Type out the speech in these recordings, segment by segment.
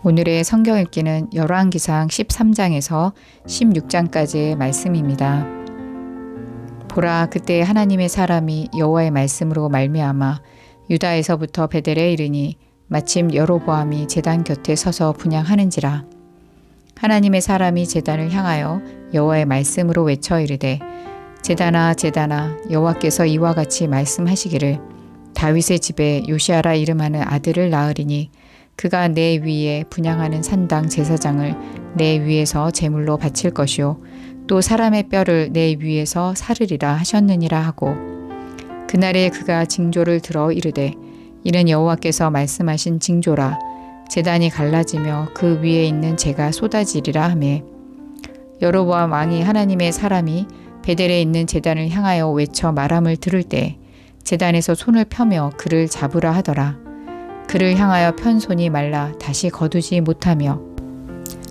오늘의 성경 읽기는 열왕기상 13장에서 16장까지의 말씀입니다. 보라, 그때 하나님의 사람이 여호와의 말씀으로 말미암아 유다에서부터 베델에 이르니 마침 여로보암이 제단 곁에 서서 분향하는지라. 하나님의 사람이 제단을 향하여 여호와의 말씀으로 외쳐 이르되, 제단아 제단아, 여호와께서 이와 같이 말씀하시기를, 다윗의 집에 요시아라 이름하는 아들을 낳으리니 그가 내 위에 분향하는 산당 제사장을 내 위에서 제물로 바칠 것이요 또 사람의 뼈를 내 위에서 사르리라 하셨느니라 하고, 그날에 그가 징조를 들어 이르되, 이는 여호와께서 말씀하신 징조라. 제단이 갈라지며 그 위에 있는 재가 쏟아지리라 하매, 여로보암 왕이 하나님의 사람이 베델에 있는 제단을 향하여 외쳐 말함을 들을 때 제단에서 손을 펴며 그를 잡으라 하더라. 그를 향하여 편 손이 말라 다시 거두지 못하며,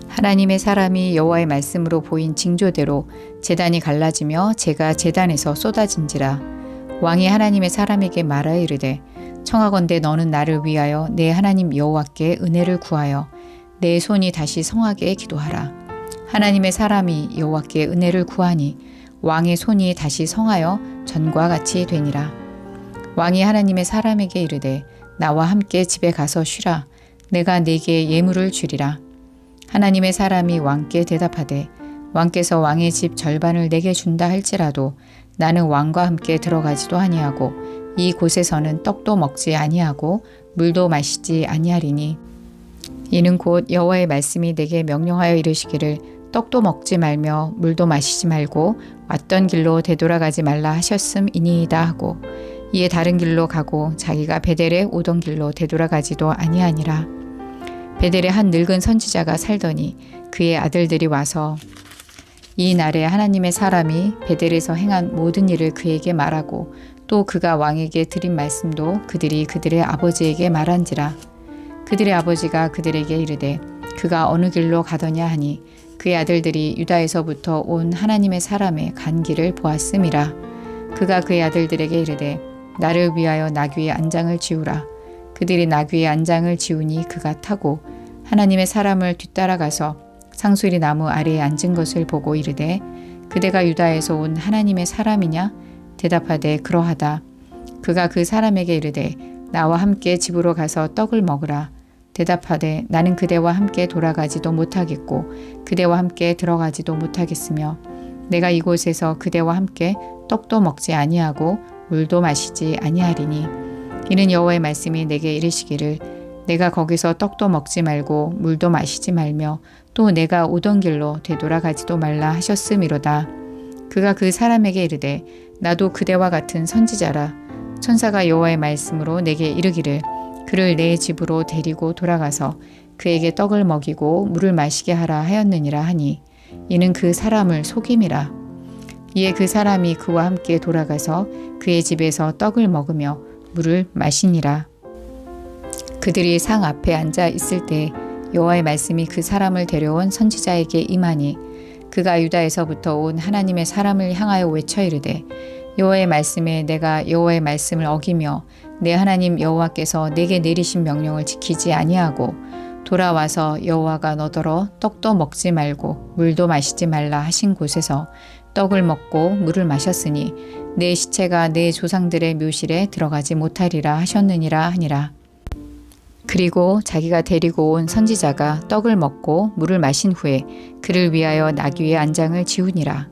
하나님의 사람이 여호와의 말씀으로 보인 징조대로 제단이 갈라지며 재가 제단에서 쏟아진지라. 왕이 하나님의 사람에게 말하여 이르되, 청하건대 너는 나를 위하여 내 하나님 여호와께 은혜를 구하여 내 손이 다시 성하게 기도하라. 하나님의 사람이 여호와께 은혜를 구하니 왕의 손이 다시 성하여 전과 같이 되니라. 왕이 하나님의 사람에게 이르되, 나와 함께 집에 가서 쉬라. 내가 네게 예물을 주리라. 하나님의 사람이 왕께 대답하되, 왕께서 왕의 집 절반을 내게 준다 할지라도 나는 왕과 함께 들어가지도 아니하고 이 곳에서는 떡도 먹지 아니하고 물도 마시지 아니하리니, 이는 곧 여호와의 말씀이 내게 명령하여 이르시기를, 떡도 먹지 말며 물도 마시지 말고 왔던 길로 되돌아가지 말라 하셨음이니이다 하고, 이에 다른 길로 가고 자기가 베델에 오던 길로 되돌아가지도 아니하니라. 베델에 한 늙은 선지자가 살더니 그의 아들들이 와서 이 날에 하나님의 사람이 베델에서 행한 모든 일을 그에게 말하고 또 그가 왕에게 드린 말씀도 그들이 그들의 아버지에게 말한지라. 그들의 아버지가 그들에게 이르되, 그가 어느 길로 가더냐 하니 그의 아들들이 유다에서부터 온 하나님의 사람의 간 길을 보았음이라. 그가 그의 아들들에게 이르되, 나를 위하여 나귀의 안장을 지우라. 그들이 나귀의 안장을 지우니 그가 타고 하나님의 사람을 뒤따라가서 상수리 나무 아래에 앉은 것을 보고 이르되, 그대가 유다에서 온 하나님의 사람이냐? 대답하되 그러하다. 그가 그 사람에게 이르되, 나와 함께 집으로 가서 떡을 먹으라. 대답하되, 나는 그대와 함께 돌아가지도 못하겠고 그대와 함께 들어가지도 못하겠으며 내가 이곳에서 그대와 함께 떡도 먹지 아니하고 물도 마시지 아니하리니, 이는 여호와의 말씀이 내게 이르시기를, 내가 거기서 떡도 먹지 말고 물도 마시지 말며 또 내가 오던 길로 되돌아가지도 말라 하셨음이로다. 그가 그 사람에게 이르되, 나도 그대와 같은 선지자라. 천사가 여호와의 말씀으로 내게 이르기를, 그를 내 집으로 데리고 돌아가서 그에게 떡을 먹이고 물을 마시게 하라 하였느니라 하니, 이는 그 사람을 속임이라. 이에 그 사람이 그와 함께 돌아가서 그의 집에서 떡을 먹으며 물을 마시니라. 그들이 상 앞에 앉아 있을 때 여호와의 말씀이 그 사람을 데려온 선지자에게 임하니, 그가 유다에서부터 온 하나님의 사람을 향하여 외쳐 이르되, 여호와의 말씀에 내가 여호와의 말씀을 어기며 내 하나님 여호와께서 내게 내리신 명령을 지키지 아니하고 돌아와서 여호와가 너더러 떡도 먹지 말고 물도 마시지 말라 하신 곳에서 떡을 먹고 물을 마셨으니 내 시체가 내 조상들의 묘실에 들어가지 못하리라 하셨느니라 하니라. 그리고 자기가 데리고 온 선지자가 떡을 먹고 물을 마신 후에 그를 위하여 나귀의 안장을 지우니라.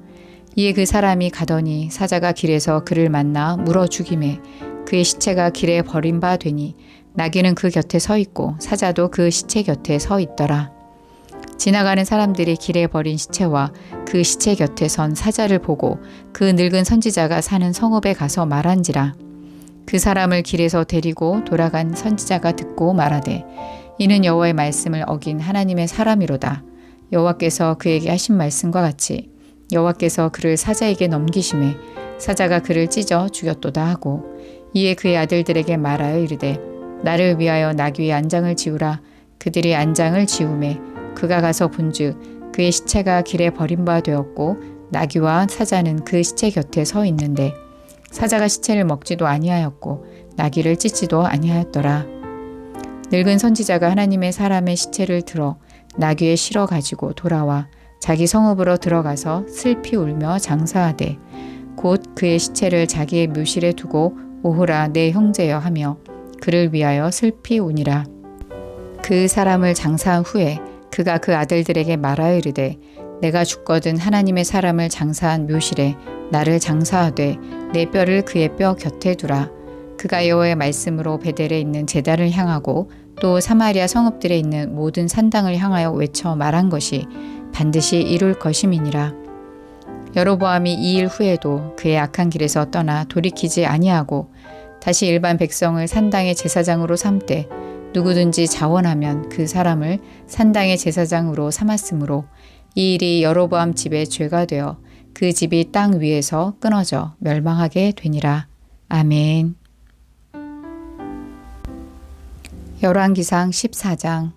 이에 그 사람이 가더니 사자가 길에서 그를 만나 물어 죽이매 그의 시체가 길에 버린 바 되니 나귀는 그 곁에 서 있고 사자도 그 시체 곁에 서 있더라. 지나가는 사람들이 길에 버린 시체와 그 시체 곁에 선 사자를 보고 그 늙은 선지자가 사는 성읍에 가서 말한지라. 그 사람을 길에서 데리고 돌아간 선지자가 듣고 말하되, 이는 여호와의 말씀을 어긴 하나님의 사람이로다. 여호와께서 그에게 하신 말씀과 같이 여호와께서 그를 사자에게 넘기심에 사자가 그를 찢어 죽였도다 하고, 이에 그의 아들들에게 말하여 이르되, 나를 위하여 나귀의 안장을 지우라. 그들이 안장을 지우매 그가 가서 본즉 그의 시체가 길에 버린 바 되었고 나귀와 사자는 그 시체 곁에 서 있는데 사자가 시체를 먹지도 아니하였고 나귀를 찢지도 아니하였더라. 늙은 선지자가 하나님의 사람의 시체를 들어 나귀에 실어 가지고 돌아와 자기 성읍으로 들어가서 슬피 울며 장사하되 곧 그의 시체를 자기의 묘실에 두고 오호라 내 형제여 하며 그를 위하여 슬피 우니라. 그 사람을 장사한 후에 그가 그 아들들에게 말하여 이르되 내가 죽거든 하나님의 사람을 장사한 묘실에 나를 장사하되 내 뼈를 그의 뼈 곁에 두라. 그가 여호와의 말씀으로 베델에 있는 제단을 향하고 또 사마리아 성읍들에 있는 모든 산당을 향하여 외쳐 말한 것이 반드시 이룰 것임이니라. 여로보암이 이 일 후에도 그의 악한 길에서 떠나 돌이키지 아니하고 다시 일반 백성을 산당의 제사장으로 삼되 누구든지 자원하면 그 사람을 산당의 제사장으로 삼았으므로 이 일이 여로보암 집의 죄가 되어 그 집이 땅 위에서 끊어져 멸망하게 되니라. 아멘. 열왕기상 14장.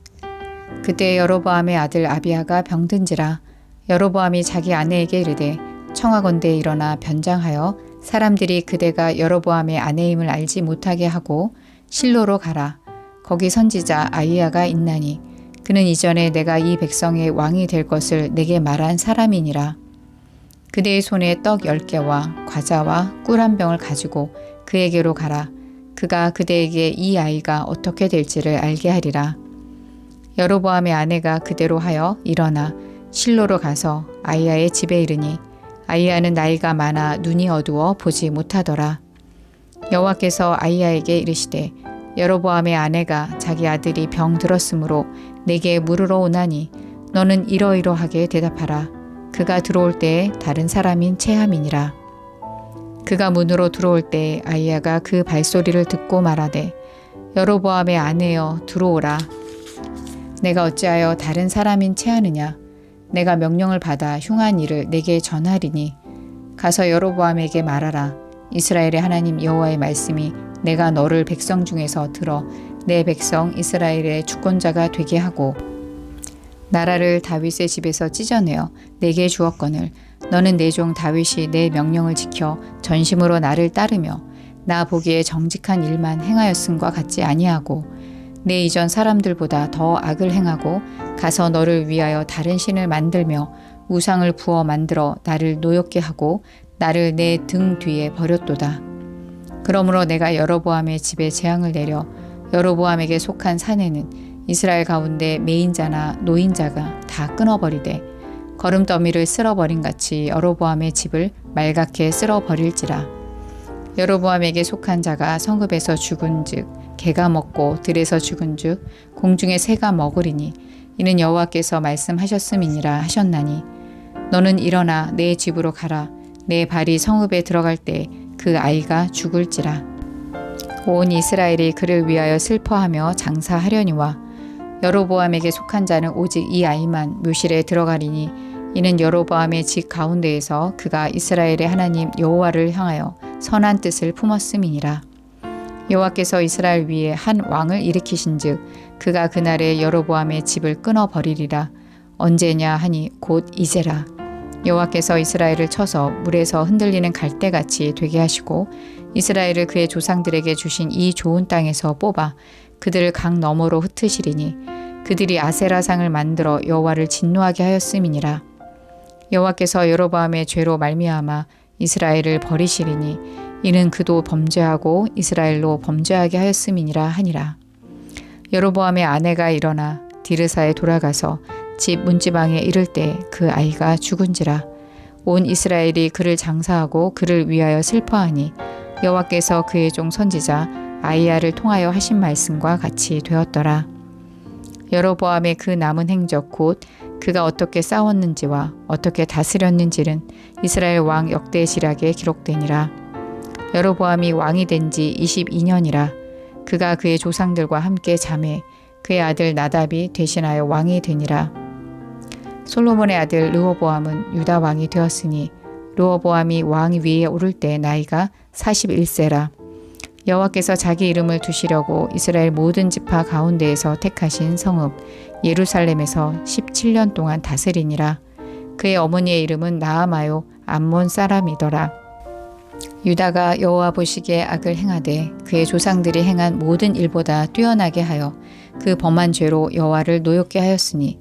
그때 여로보암의 아들 아비야가 병든지라. 여로보암이 자기 아내에게 이르되 청하건대 일어나 변장하여 사람들이 그대가 여로보암의 아내임을 알지 못하게 하고 실로로 가라. 거기 선지자 아히야가 있나니 그는 이전에 내가 이 백성의 왕이 될 것을 내게 말한 사람이니라. 그대의 손에 떡 10개와 과자와 꿀 한 병을 가지고 그에게로 가라. 그가 그대에게 이 아이가 어떻게 될지를 알게 하리라. 여로보암의 아내가 그대로 하여 일어나 실로로 가서 아히야의 집에 이르니 아히야는 나이가 많아 눈이 어두워 보지 못하더라. 여호와께서 아히야에게 이르시되 여로보암의 아내가 자기 아들이 병 들었으므로 내게 물으러 오나니 너는 이러이러하게 대답하라. 그가 들어올 때에 다른 사람인 체함이니라. 그가 문으로 들어올 때에 아히야가 그 발소리를 듣고 말하되 여로보암의 아내여 들어오라. 내가 어찌하여 다른 사람인 체하느냐. 내가 명령을 받아 흉한 일을 내게 전하리니 가서 여로보암에게 말하라. 이스라엘의 하나님 여호와의 말씀이 내가 너를 백성 중에서 들어 내 백성 이스라엘의 주권자가 되게 하고 나라를 다윗의 집에서 찢어내어 내게 주었거늘 너는 내 종 다윗이 내 명령을 지켜 전심으로 나를 따르며 나 보기에 정직한 일만 행하였음과 같지 아니하고 내 이전 사람들보다 더 악을 행하고 가서 너를 위하여 다른 신을 만들며 우상을 부어 만들어 나를 노엽게 하고 나를 내 등 뒤에 버렸도다. 그러므로 내가 여로보암의 집에 재앙을 내려 여로보암에게 속한 사내는 이스라엘 가운데 매인자나 노인자가 다 끊어버리되 거름더미를 쓸어버린 같이 여로보암의 집을 말갛게 쓸어버릴지라. 여로보암에게 속한 자가 성읍에서 죽은즉 개가 먹고 들에서 죽은즉 공중의 새가 먹으리니 이는 여호와께서 말씀하셨음이니라 하셨나니 너는 일어나 내 집으로 가라. 내 발이 성읍에 들어갈 때 그 아이가 죽을지라. 온 이스라엘이 그를 위하여 슬퍼하며 장사하려니와 여로보암에게 속한 자는 오직 이 아이만 묘실에 들어가리니 이는 여로보암의 집 가운데에서 그가 이스라엘의 하나님 여호와를 향하여 선한 뜻을 품었음이니라. 여호와께서 이스라엘 위에 한 왕을 일으키신즉 그가 그날에 여로보암의 집을 끊어버리리라. 언제냐 하니 곧 이제라. 여호와께서 이스라엘을 쳐서 물에서 흔들리는 갈대같이 되게 하시고 이스라엘을 그의 조상들에게 주신 이 좋은 땅에서 뽑아 그들을 강 너머로 흩으시리니 그들이 아세라상을 만들어 여호와를 진노하게 하였음이니라. 여호와께서 여로보암의 죄로 말미암아 이스라엘을 버리시리니 이는 그도 범죄하고 이스라엘로 범죄하게 하였음이니라 하니라. 여로보암의 아내가 일어나 디르사에 돌아가서 집 문지방에 이를 때 그 아이가 죽은지라. 온 이스라엘이 그를 장사하고 그를 위하여 슬퍼하니 여호와께서 그의 종 선지자 아히야를 통하여 하신 말씀과 같이 되었더라. 여로보암의 그 남은 행적 곧 그가 어떻게 싸웠는지와 어떻게 다스렸는지는 이스라엘 왕 역대시락에 기록되니라. 여로보암이 왕이 된 지 22년이라. 그가 그의 조상들과 함께 잠에 그의 아들 나답이 대신하여 왕이 되니라. 솔로몬의 아들 르호보암은 유다 왕이 되었으니 르호보암이 왕 위에 오를 때 나이가 41세라. 여호와께서 자기 이름을 두시려고 이스라엘 모든 지파 가운데에서 택하신 성읍 예루살렘에서 17년 동안 다스리니라. 그의 어머니의 이름은 나아마요 암몬 사람이더라. 유다가 여호와 보시기에 악을 행하되 그의 조상들이 행한 모든 일보다 뛰어나게 하여 그 범한 죄로 여호와를 노엽게 하였으니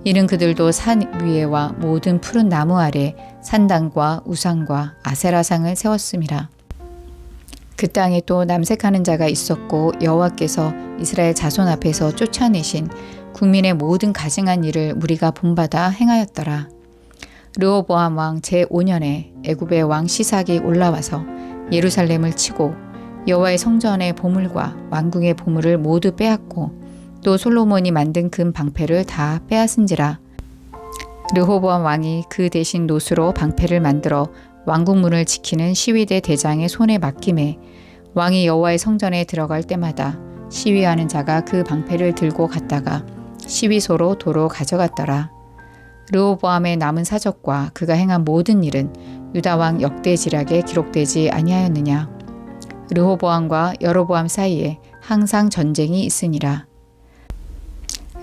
이는 그들도 산 위에와 모든 푸른 나무 아래 산당과 우상과 아세라상을 세웠음이라. 그 땅에 또 남색하는 자가 있었고 여호와께서 이스라엘 자손 앞에서 쫓아내신 국민의 모든 가증한 일을 무리가 본받아 행하였더라. 르호보암 왕 제5년에 애굽의 왕 시삭이 올라와서 예루살렘을 치고 여호와의 성전의 보물과 왕궁의 보물을 모두 빼앗고 또 솔로몬이 만든 금 방패를 다 빼앗은지라. 르호보암 왕이 그 대신 노수로 방패를 만들어 왕궁문을 지키는 시위대 대장의 손에 맡김에 왕이 여호와의 성전에 들어갈 때마다 시위하는 자가 그 방패를 들고 갔다가 시위소로 도로 가져갔더라. 르호보암의 남은 사적과 그가 행한 모든 일은 유다 왕 역대지략에 기록되지 아니하였느냐. 르호보암과 여로보암 사이에 항상 전쟁이 있으니라.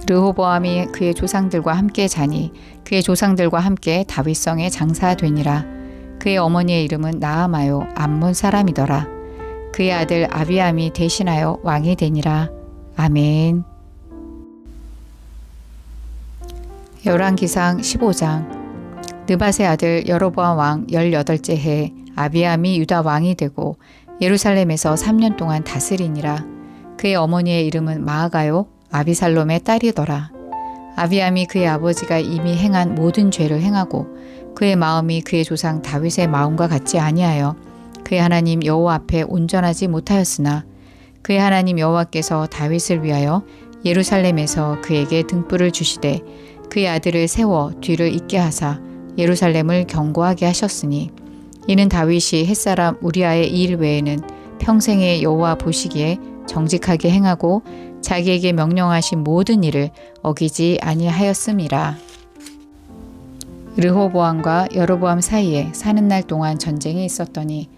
르호보암이 그의 조상들과 함께 자니 그의 조상들과 함께 다윗성에 장사되니라. 그의 어머니의 이름은 나아마요 암몬 사람이더라. 그의 아들 아비암이 대신하여 왕이 되니라. 아멘. 열왕기상 15장. 느밧의 아들 여로보암 왕 18째 해 아비암이 유다 왕이 되고 예루살렘에서 3년 동안 다스리니라. 그의 어머니의 이름은 마아가요 아비살롬의 딸이더라. 아비암이 그의 아버지가 이미 행한 모든 죄를 행하고 그의 마음이 그의 조상 다윗의 마음과 같지 아니하여 그의 하나님 여호와 앞에 온전하지 못하였으나 그의 하나님 여호와께서 다윗을 위하여 예루살렘에서 그에게 등불을 주시되 그의 아들을 세워 뒤를 잇게 하사 예루살렘을 견고하게 하셨으니 이는 다윗이 햇사람 우리아의 이 일 외에는 평생에 여호와 보시기에 정직하게 행하고 자기에게 명령하신 모든 일을 어기지 아니하였음이라. 르호보암과 여로보암 사이에 사는 날 동안 전쟁이 있었더니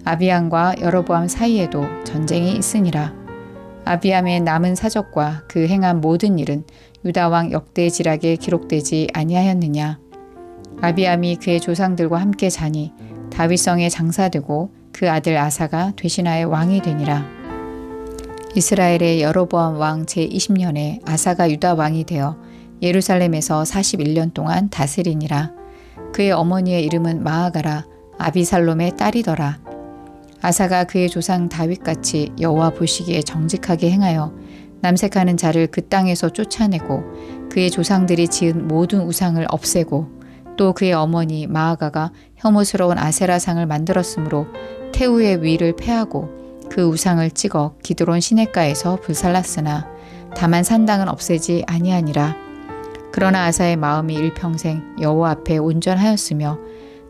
아비암과 여로보암 사이에도 전쟁이 있으니라. 아비암의 남은 사적과 그 행한 모든 일은 유다 왕 역대지략에 기록되지 아니하였느냐. 아비암이 그의 조상들과 함께 자니 다윗성에 장사되고 그 아들 아사가 되신하여 왕이 되니라. 이스라엘의 여로보암 왕 제20년에 아사가 유다 왕이 되어 예루살렘에서 41년 동안 다스리니라. 그의 어머니의 이름은 마아가라 아비살롬의 딸이더라. 아사가 그의 조상 다윗같이 여호와 보시기에 정직하게 행하여 남색하는 자를 그 땅에서 쫓아내고 그의 조상들이 지은 모든 우상을 없애고 또 그의 어머니 마아가가 혐오스러운 아세라상을 만들었으므로 태우의 위를 패하고 그 우상을 찍어 기드론 시냇가에서 불살랐으나 다만 산당은 없애지 아니하니라. 그러나 아사의 마음이 일평생 여호와 앞에 온전하였으며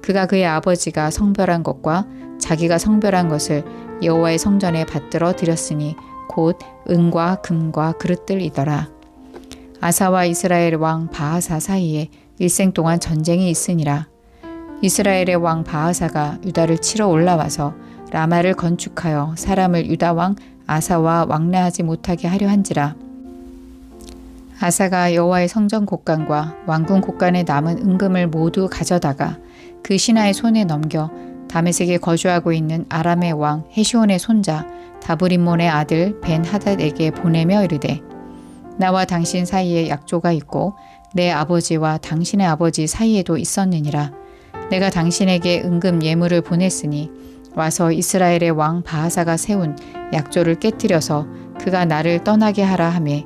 그가 그의 아버지가 성별한 것과 자기가 성별한 것을 여호와의 성전에 받들어 드렸으니 곧 은과 금과 그릇들이더라. 아사와 이스라엘 왕 바하사 사이에 일생 동안 전쟁이 있으니라. 이스라엘의 왕 바하사가 유다를 치러 올라와서 라마를 건축하여 사람을 유다 왕 아사와 왕래하지 못하게 하려 한지라. 아사가 여호와의 성전 곳간과 왕궁 곳간에 남은 은금을 모두 가져다가 그 신하의 손에 넘겨 다메섹에 거주하고 있는 아람의 왕 헤시온의 손자 다브림몬의 아들 벤하닷에게 보내며 이르되 나와 당신 사이에 약조가 있고 내 아버지와 당신의 아버지 사이에도 있었느니라. 내가 당신에게 은금 예물을 보냈으니 와서 이스라엘의 왕 바하사가 세운 약조를 깨뜨려서 그가 나를 떠나게 하라 하매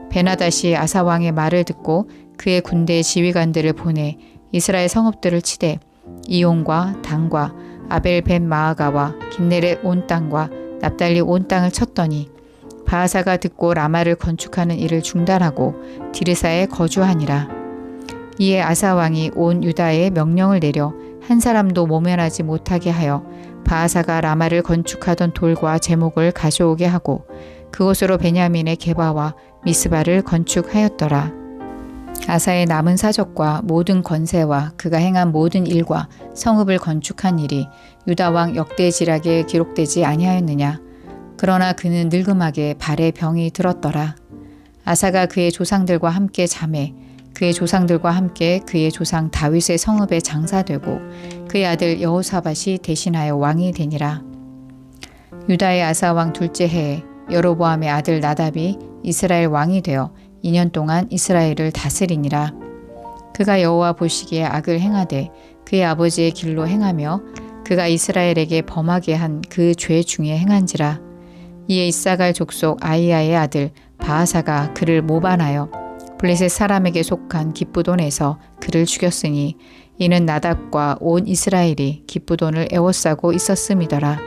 벤하닷이 아사 왕의 말을 듣고 그의 군대 지휘관들을 보내 이스라엘 성읍들을 치되 이온과 단과 아벨 벤 마아가와 긴네렛 온 땅과 납달리 온 땅을 쳤더니 바하사가 듣고 라마를 건축하는 일을 중단하고 디르사에 거주하니라. 이에 아사 왕이 온 유다에 명령을 내려 한 사람도 모면하지 못하게 하여 바하사가 라마를 건축하던 돌과 제목을 가져오게 하고 그곳으로 베냐민의 게바와 미스바를 건축하였더라. 아사의 남은 사적과 모든 권세와 그가 행한 모든 일과 성읍을 건축한 일이 유다 왕 역대지략에 기록되지 아니하였느냐. 그러나 그는 늙음하게 발에 병이 들었더라. 아사가 그의 조상들과 함께 잠에 그의 조상들과 함께 그의 조상 다윗의 성읍에 장사되고 그의 아들 여호사밧이 대신하여 왕이 되니라. 유다의 아사 왕 둘째 해에 여로보암의 아들 나답이 이스라엘 왕이 되어 2년 동안 이스라엘을 다스리니라. 그가 여호와 보시기에 악을 행하되 그의 아버지의 길로 행하며 그가 이스라엘에게 범하게 한 그 죄 중에 행한지라. 이에 이사갈 족속 아이야의 아들 바아사가 그를 모반하여 블레셋 사람에게 속한 기쁘돈에서 그를 죽였으니 이는 나답과 온 이스라엘이 기쁘돈을 애워싸고 있었음이더라.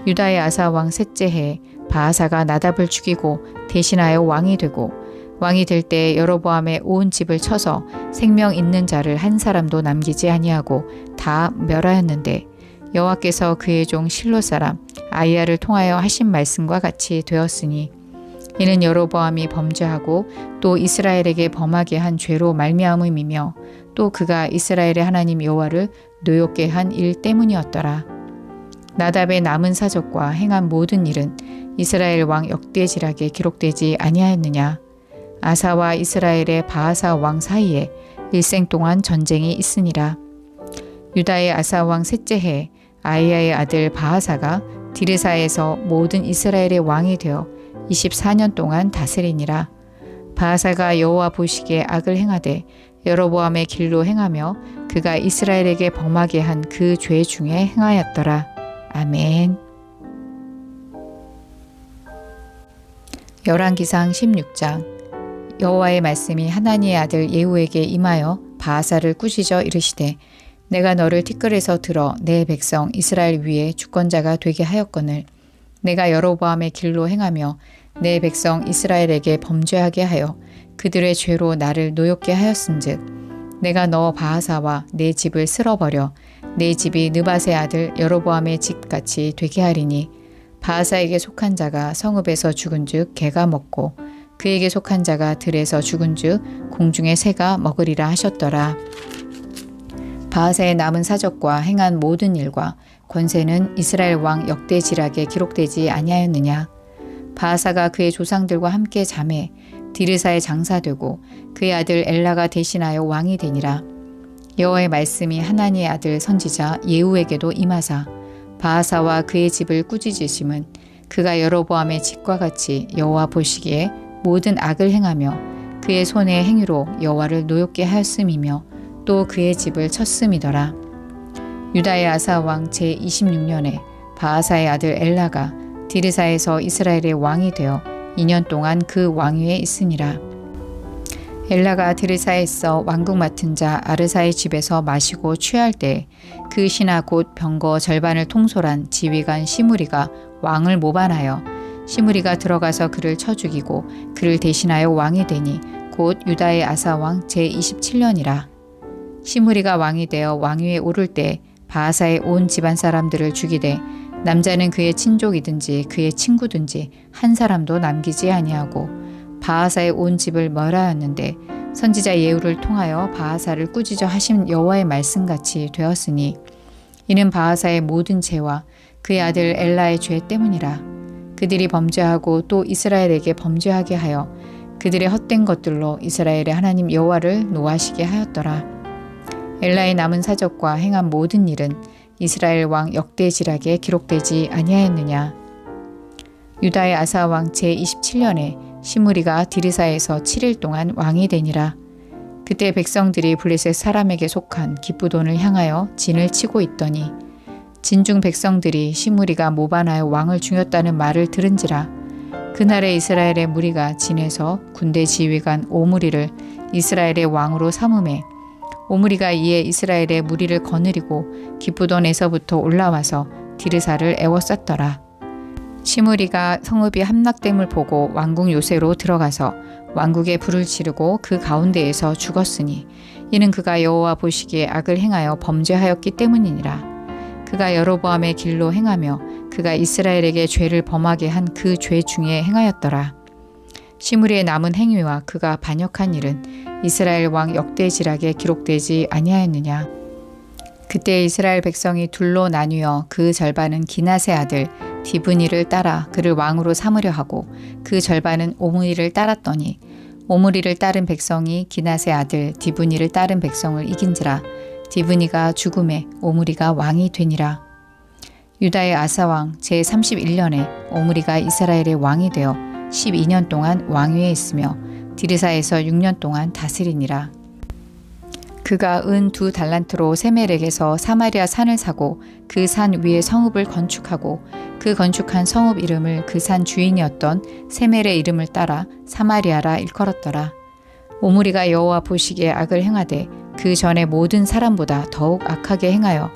유다의 아사 왕 셋째 해에 바아사가 나답을 죽이고 대신하여 왕이 되고 왕이 될 때 여로보암의 온 집을 쳐서 생명 있는 자를 한 사람도 남기지 아니하고 다 멸하였는데 여호와께서 그의 종 실로 사람 아이야를 통하여 하신 말씀과 같이 되었으니 이는 여로보암이 범죄하고 또 이스라엘에게 범하게 한 죄로 말미암음이며 또 그가 이스라엘의 하나님 여호와를 노엽게 한 일 때문이었더라. 나답의 남은 사적과 행한 모든 일은 이스라엘 왕 역대지락에 기록되지 아니하였느냐. 아사와 이스라엘의 바아사 왕 사이에 일생 동안 전쟁이 있으니라. 유다의 아사 왕 셋째 해 아이야의 아들 바아사가 디르사에서 모든 이스라엘의 왕이 되어 24년 동안 다스리니라. 바아사가 여호와 보시기에 악을 행하되 여로보암의 길로 행하며 그가 이스라엘에게 범하게 한 그 죄 중에 행하였더라. 아멘. 열왕기상 16장. 여호와의 말씀이 하나니의 아들 예후에게 임하여 바아사를 꾸짖어 이르시되 내가 너를 티끌에서 들어 내 백성 이스라엘 위에 주권자가 되게 하였거늘 내가 여로보암의 길로 행하며 내 백성 이스라엘에게 범죄하게 하여 그들의 죄로 나를 노엽게 하였은즉 내가 너 바아사와 내 집을 쓸어버려 내 집이 느밧의 아들 여로보암의 집같이 되게 하리니 바아사에게 속한 자가 성읍에서 죽은즉 개가 먹고 그에게 속한 자가 들에서 죽은즉 공중의 새가 먹으리라 하셨더라. 바아사의 남은 사적과 행한 모든 일과 권세는 이스라엘 왕 역대지락에 기록되지 아니하였느냐. 바아사가 그의 조상들과 함께 잠에 디르사에 장사되고 그의 아들 엘라가 대신하여 왕이 되니라. 여호와의 말씀이 하나니의 아들 선지자 예후에게도 임하사 바아사와 그의 집을 꾸짖으심은 그가 여로보암의 집과 같이 여호와 보시기에 모든 악을 행하며 그의 손의 행위로 여호와를 노엽게 하였음이며 또 그의 집을 쳤음이더라. 유다의 아사 왕 제26년에 바아사의 아들 엘라가 디르사에서 이스라엘의 왕이 되어 2년 동안 그 왕위에 있으니라. 엘라가 디르사에 있어 왕국 맡은 자 아르사의 집에서 마시고 취할 때 그 신하 곧 병거 절반을 통솔한 지휘관 시므리가 왕을 모반하여 시므리가 들어가서 그를 쳐 죽이고 그를 대신하여 왕이 되니 곧 유다의 아사 왕 제27년이라. 시므리가 왕이 되어 왕위에 오를 때 바아사의 온 집안 사람들을 죽이되 남자는 그의 친족이든지 그의 친구든지 한 사람도 남기지 아니하고 바아사의 온 집을 멸하였는데 선지자 예후를 통하여 바아사를 꾸짖어 하신 여호와의 말씀같이 되었으니 이는 바아사의 모든 죄와 그의 아들 엘라의 죄 때문이라. 그들이 범죄하고 또 이스라엘에게 범죄하게 하여 그들의 헛된 것들로 이스라엘의 하나님 여호와를 노하시게 하였더라. 엘라의 남은 사적과 행한 모든 일은 이스라엘 왕 역대지락에 기록되지 아니하였느냐. 유다의 아사 왕 제27년에 시므리가 디르사에서 7일 동안 왕이 되니라. 그때 백성들이 블레셋 사람에게 속한 기쁘돈을 향하여 진을 치고 있더니 진중 백성들이 시므리가 모반하여 왕을 죽였다는 말을 들은지라. 그날에 이스라엘의 무리가 진에서 군대 지휘관 오므리를 이스라엘의 왕으로 삼음해 오므리가 이에 이스라엘의 무리를 거느리고 기쁘돈에서부터 올라와서 디르사를 애워쌌더라. 시므리가 성읍이 함락됨을 보고 왕궁 요새로 들어가서 왕국에 불을 지르고 그 가운데에서 죽었으니 이는 그가 여호와 보시기에 악을 행하여 범죄하였기 때문이니라. 그가 여로보암의 길로 행하며 그가 이스라엘에게 죄를 범하게 한 그 죄 중에 행하였더라. 시므리의 남은 행위와 그가 반역한 일은 이스라엘 왕 역대지락에 기록되지 아니하였느냐. 그때 이스라엘 백성이 둘로 나뉘어 그 절반은 기낫의 아들 디브니를 따라 그를 왕으로 삼으려 하고 그 절반은 오므리를 따랐더니 오므리를 따른 백성이 기낫의 아들 디브니를 따른 백성을 이긴지라. 디브니가 죽음에 오므리가 왕이 되니라. 유다의 아사왕 제31년에 오므리가 이스라엘의 왕이 되어 12년 동안 왕위에 있으며 디르사에서 6년 동안 다스리니라. 그가 은 2달란트로 세멜렉에서 사마리아 산을 사고 그 산 위에 성읍을 건축하고 그 건축한 성읍 이름을 그 산 주인이었던 세멜의 이름을 따라 사마리아라 일컬었더라. 오므리가 여호와 보시기에 악을 행하되 그 전에 모든 사람보다 더욱 악하게 행하여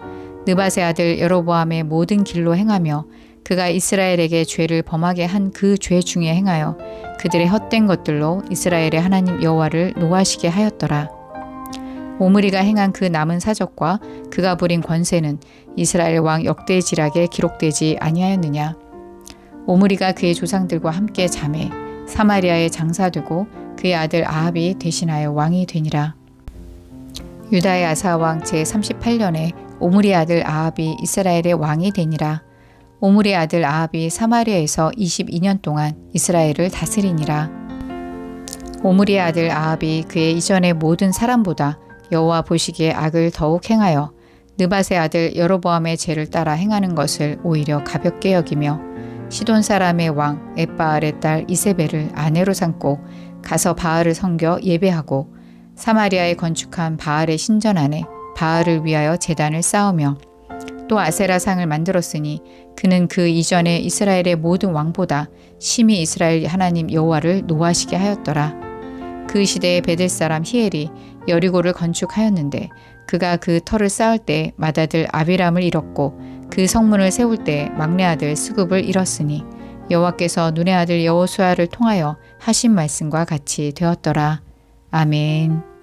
느밧의 아들 여로보암의 모든 길로 행하며 그가 이스라엘에게 죄를 범하게 한 그 죄 중에 행하여 그들의 헛된 것들로 이스라엘의 하나님 여호와를 노하시게 하였더라. 오므리가 행한 그 남은 사적과 그가 부린 권세는 이스라엘 왕 역대지락에 기록되지 아니하였느냐. 오므리가 그의 조상들과 함께 잠에 사마리아에 장사되고 그의 아들 아합이 대신하여 왕이 되니라. 유다의 아사왕 제38년에 오므리의 아들 아합이 이스라엘의 왕이 되니라. 오므리의 아들 아합이 사마리아에서 22년 동안 이스라엘을 다스리니라. 오므리의 아들 아합이 그의 이전의 모든 사람보다 여호와 보시기에 악을 더욱 행하여 느밧의 아들 여로보암의 죄를 따라 행하는 것을 오히려 가볍게 여기며 시돈 사람의 왕 엣바알의 딸 이세벨을 아내로 삼고 가서 바알을 섬겨 예배하고 사마리아에 건축한 바알의 신전 안에 바알을 위하여 제단을 쌓으며 또 아세라상을 만들었으니 그는 그 이전에 이스라엘의 모든 왕보다 심히 이스라엘 하나님 여호와를 노하시게 하였더라. 그 시대에 베델 사람 히엘이 여리고를 건축하였는데 그가 그 터를 쌓을 때 맏아들 아비람을 잃었고 그 성문을 세울 때 막내 아들 스굽을 잃었으니 여호와께서 눈의 아들 여호수아를 통하여 하신 말씀과 같이 되었더라. 아멘.